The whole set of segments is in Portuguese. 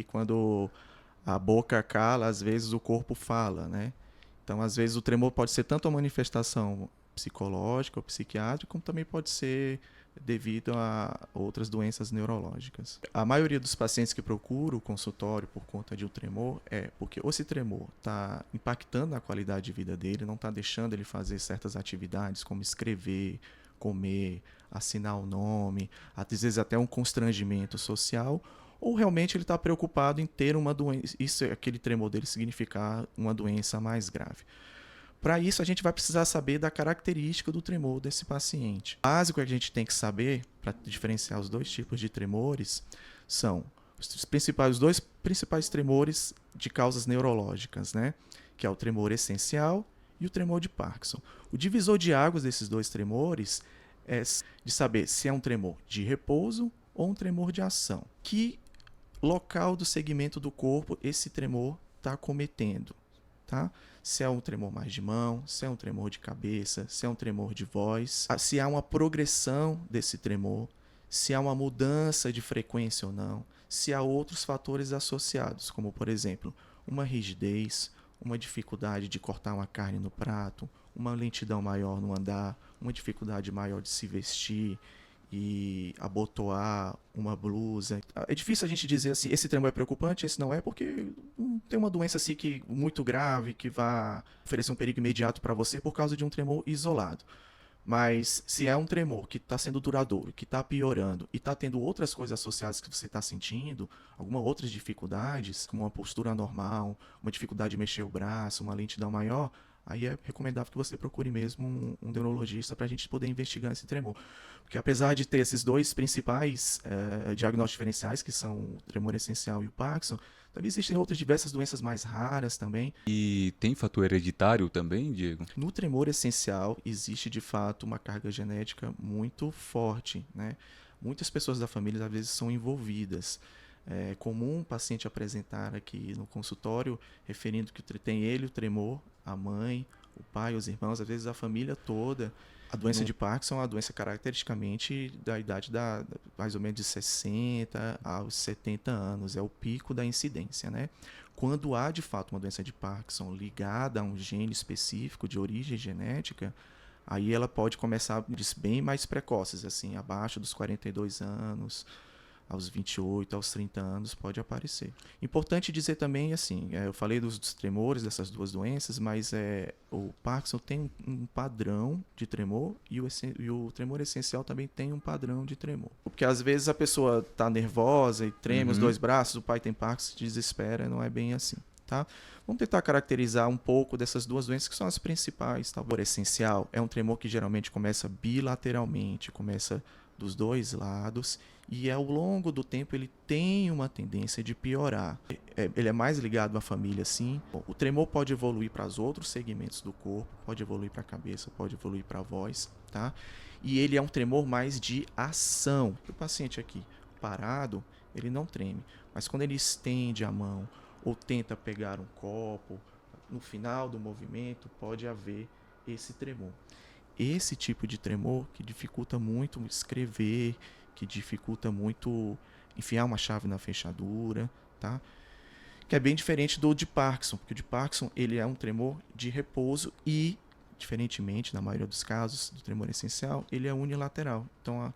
E quando a boca cala, às vezes o corpo fala, né? Então, às vezes o tremor pode ser tanto uma manifestação psicológica ou psiquiátrica, como também pode ser devido a outras doenças neurológicas. A maioria dos pacientes que procuram o consultório por conta de um tremor é porque ou esse tremor está impactando a qualidade de vida dele, não está deixando ele fazer certas atividades como escrever, comer, assinar o nome, às vezes até um constrangimento social, ou realmente ele está preocupado em ter uma doença, isso, aquele tremor dele significar uma doença mais grave. Para isso, a gente vai precisar saber da característica do tremor desse paciente. O básico que a gente tem que saber para diferenciar os dois tipos de tremores são os dois principais tremores de causas neurológicas, né? Que é o tremor essencial e o tremor de Parkinson. O divisor de águas desses dois tremores é de saber se é um tremor de repouso ou um tremor de ação. Que local do segmento do corpo esse tremor está cometendo? Tá? Se é um tremor mais de mão, se é um tremor de cabeça, se é um tremor de voz, se há uma progressão desse tremor, se há uma mudança de frequência ou não, se há outros fatores associados, como por exemplo, uma rigidez, uma dificuldade de cortar uma carne no prato, uma lentidão maior no andar, uma dificuldade maior de se vestir e abotoar uma blusa. É difícil a gente dizer assim, esse tremor é preocupante, esse não é, porque não tem uma doença assim que muito grave que vá oferecer um perigo imediato para você por causa de um tremor isolado. Mas se é um tremor que está sendo duradouro, que está piorando e está tendo outras coisas associadas que você está sentindo, algumas outras dificuldades, como uma postura anormal, uma dificuldade de mexer o braço, uma lentidão maior, aí é recomendável que você procure mesmo um neurologista para a gente poder investigar esse tremor. Porque apesar de ter esses dois principais diagnósticos diferenciais, que são o tremor essencial e o Parkinson, também existem outras diversas doenças mais raras também. E tem fator hereditário também, Diego? No tremor essencial existe de fato uma carga genética muito forte, né? Muitas pessoas da família às vezes são envolvidas. É comum um paciente apresentar aqui no consultório referindo que tem ele o tremor, a mãe, o pai, os irmãos, às vezes a família toda. A doença de Parkinson é uma doença caracteristicamente da idade mais ou menos de 60 aos 70 anos, é o pico da incidência, né? Quando há de fato uma doença de Parkinson ligada a um gene específico de origem genética, aí ela pode começar bem mais precoces, assim, abaixo dos 42 anos, aos 28, aos 30 anos pode aparecer. Importante dizer também, assim, eu falei dos tremores dessas duas doenças, mas o Parkinson tem um padrão de tremor e o tremor essencial também tem um padrão de tremor. Porque às vezes a pessoa está nervosa e treme os Uhum. dois braços, o pai tem Parkinson, se desespera, não é bem assim. Tá? Vamos tentar caracterizar um pouco dessas duas doenças que são as principais. Tá? O tremor essencial é um tremor que geralmente começa bilateralmente, começa dos dois lados e ao longo do tempo ele tem uma tendência de piorar. Ele é mais ligado à família, sim. O tremor pode evoluir para os outros segmentos do corpo, pode evoluir para a cabeça, pode evoluir para a voz, tá? E ele é um tremor mais de ação. O paciente aqui parado, ele não treme, mas quando ele estende a mão ou tenta pegar um copo, no final do movimento pode haver esse tremor. Esse tipo de tremor que dificulta muito escrever, que dificulta muito enfiar uma chave na fechadura, tá? Que é bem diferente do de Parkinson, porque o de Parkinson ele é um tremor de repouso e, diferentemente na maioria dos casos do tremor essencial, ele é unilateral. Então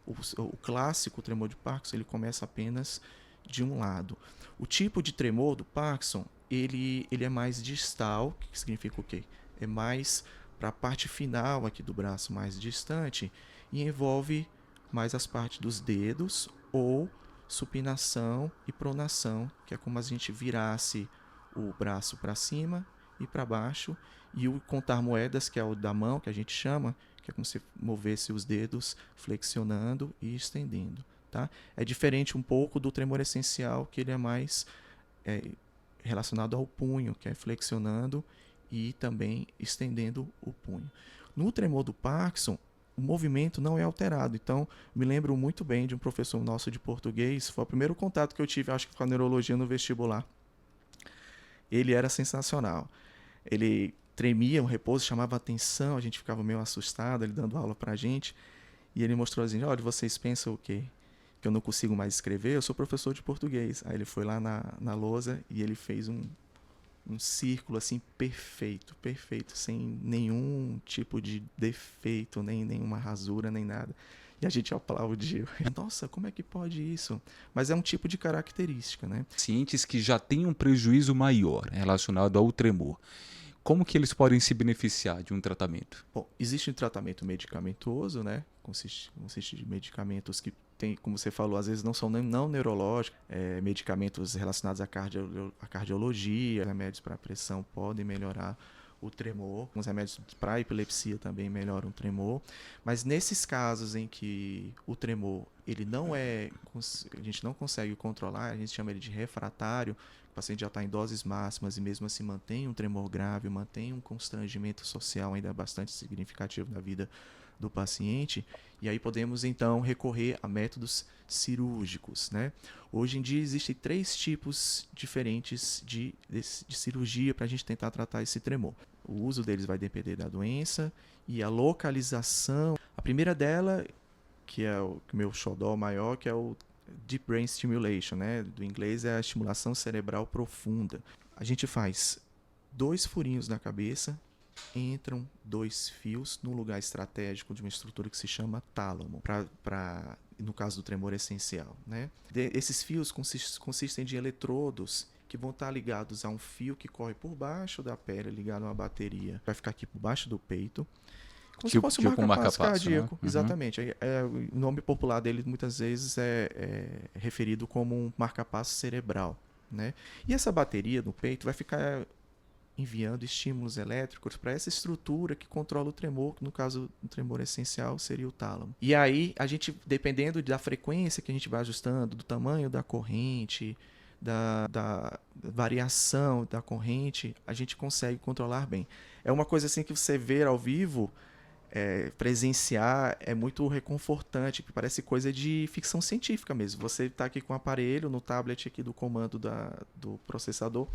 o clássico tremor de Parkinson ele começa apenas de um lado. O tipo de tremor do Parkinson ele é mais distal, que significa o quê? É mais para a parte final aqui do braço mais distante e envolve mais as partes dos dedos ou supinação e pronação, que é como a gente virasse o braço para cima e para baixo, e o contar moedas, que é o da mão, que a gente chama, que é como se movesse os dedos flexionando e estendendo. Tá? É diferente um pouco do tremor essencial, que ele é mais é, relacionado ao punho, que é flexionando e também estendendo o punho. No tremor do Parkinson, o movimento não é alterado. Então, me lembro muito bem de um professor nosso de português, foi o primeiro contato que eu tive, acho que com a neurologia no vestibular. Ele era sensacional. Ele tremia, um repouso chamava atenção, a gente ficava meio assustado, ele dando aula pra gente. E ele mostrou assim, olha, vocês pensam o quê? que eu não consigo mais escrever, eu sou professor de português. Aí ele foi lá na lousa e ele fez um círculo assim perfeito, perfeito, sem nenhum tipo de defeito, nem nenhuma rasura, nem nada. E a gente aplaudiu. Nossa, como é que pode isso? Mas é um tipo de característica, né? Pacientes que já têm um prejuízo maior relacionado ao tremor, como que eles podem se beneficiar de um tratamento? Bom, existe um tratamento medicamentoso, né? Consiste de medicamentos que tem, como você falou, às vezes não são não neurológicos, medicamentos relacionados à cardiologia, remédios para pressão podem melhorar o tremor, os remédios para epilepsia também melhoram o tremor, mas nesses casos em que o tremor ele não a gente não consegue controlar, a gente chama ele de refratário, o paciente já está em doses máximas e mesmo assim mantém um tremor grave, mantém um constrangimento social ainda bastante significativo na vida do paciente, e aí podemos então recorrer a métodos cirúrgicos, né? Hoje em dia existem 3 tipos diferentes de cirurgia para a gente tentar tratar esse tremor. O uso deles vai depender da doença e a localização. A primeira dela, que é o meu xodó maior, que é o Deep Brain Stimulation, né? Do inglês é a estimulação cerebral profunda. A gente faz 2 furinhos na cabeça, entram 2 fios no lugar estratégico de uma estrutura que se chama tálamo, no caso do tremor essencial, né? Esses fios consistem de eletrodos que vão estar ligados a um fio que corre por baixo da pele, ligado a uma bateria. Vai ficar aqui por baixo do peito, como se fosse um marca-passo cardíaco. Né? Exatamente. O nome popular dele muitas vezes é referido como um marca-passo cerebral, né? E essa bateria no peito vai ficar enviando estímulos elétricos para essa estrutura que controla o tremor, que no caso o tremor essencial seria o tálamo. E aí a gente, dependendo da frequência que a gente vai ajustando, do tamanho da corrente, da variação da corrente, a gente consegue controlar bem. É uma coisa assim que você ver ao vivo, presenciar, é muito reconfortante, que parece coisa de ficção científica mesmo. Você está aqui com o aparelho, no tablet aqui do comando do processador,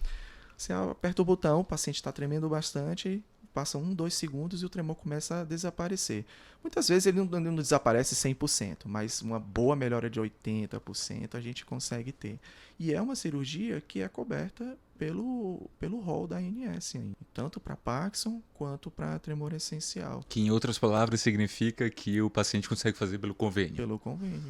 você aperta o botão, o paciente está tremendo bastante, passa 1, 2 segundos e o tremor começa a desaparecer. Muitas vezes ele não desaparece 100%, mas uma boa melhora de 80% a gente consegue ter. E é uma cirurgia que é coberta pelo rol da ANS, tanto para Parkinson quanto para tremor essencial. Que, em outras palavras, significa que o paciente consegue fazer pelo convênio. Pelo convênio.